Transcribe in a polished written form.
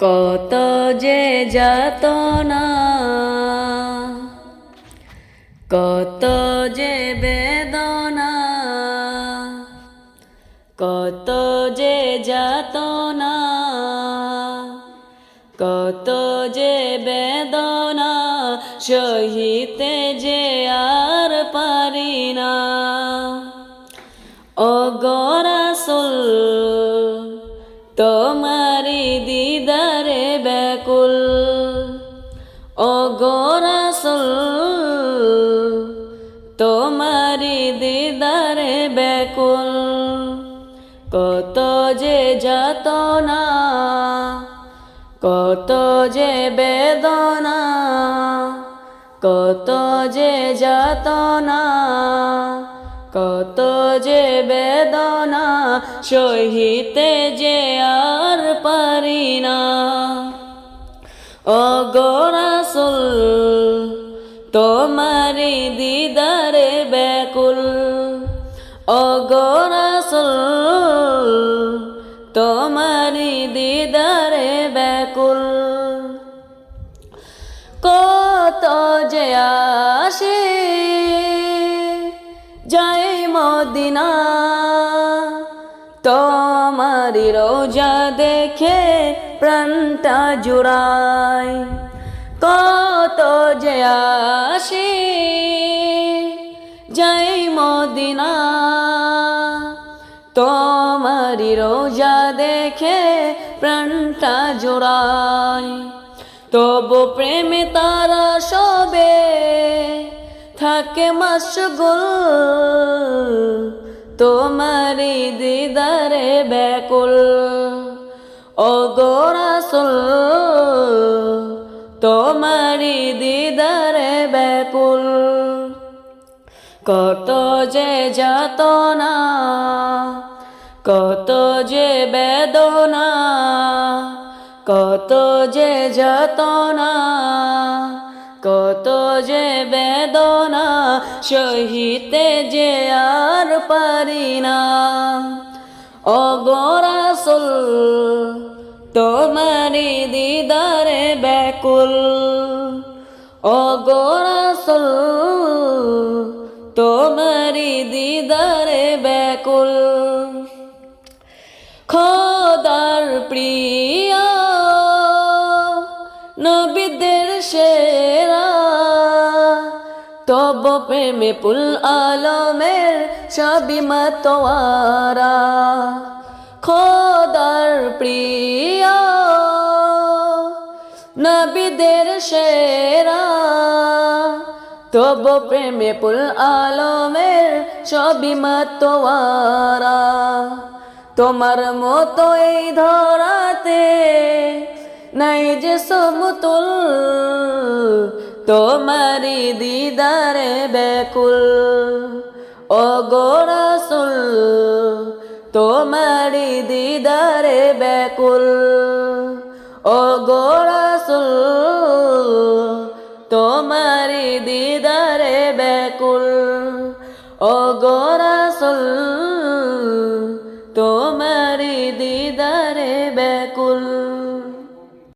কত যে যাতনা, কত যে বেদনা, কত যে যাতনা, কত যে বেদনা, সহিতে যে আর পারি না। ও গো রাসূল তোমারি দিদারে ব্যাকুল, ও গো রাসূল তোমারি দিদারে ব্যাকুল। কত যে যাতনা, কত যে বেদনা, কত যে যাতনা, কত যে বেদনা, সহিতে যে আর পারি না। ও গো রাসূল তোমারি দিদারে ব্যাকুল, ও গো রাসূল তোমারি দিদারে ব্যাকুল। কত যে আসে যাই মদিনা, তোমারি রোজা দেখে প্রাণটা জুড়ায়। কত যে আসে যাই মদিনা, তোমারি রোজা দেখে প্রাণটা জুড়ায়। তবু প্রেমে তারা সবে থাকে মশগুল, তোমারি দিদারে ব্যাকুল। ও গো রাসূল তোমারি দিদারে ব্যাকুল। কত যে যাতনা, কত যে বেদনা, কত যে যাতনা, কত যে বেদনা, সহিতে যে আর পারি না। ও গো রাসূল তোমারি দিদারে ব্যাকুল, ও গো রাসূল তোমারি দিদারে ব্যাকুল। খোদার প্রিয় নবীদের সেরা, তব প্রেমে পুল আলমের সবই মাতোয়ারা। খোদার প্রিয় নবীদের সেরা, তব প্রেমে পুল আলমের সবই মাতোয়ারা। তোমার মতো এই ধরাতে নাই যে সমতুল, তোমারি দিদারে ব্যাকুল। ও গো রাসূল তোমারি দিদারে ব্যাকুল, ও গো রাসূল তোমারি দিদারে ব্যাকুল, ও গো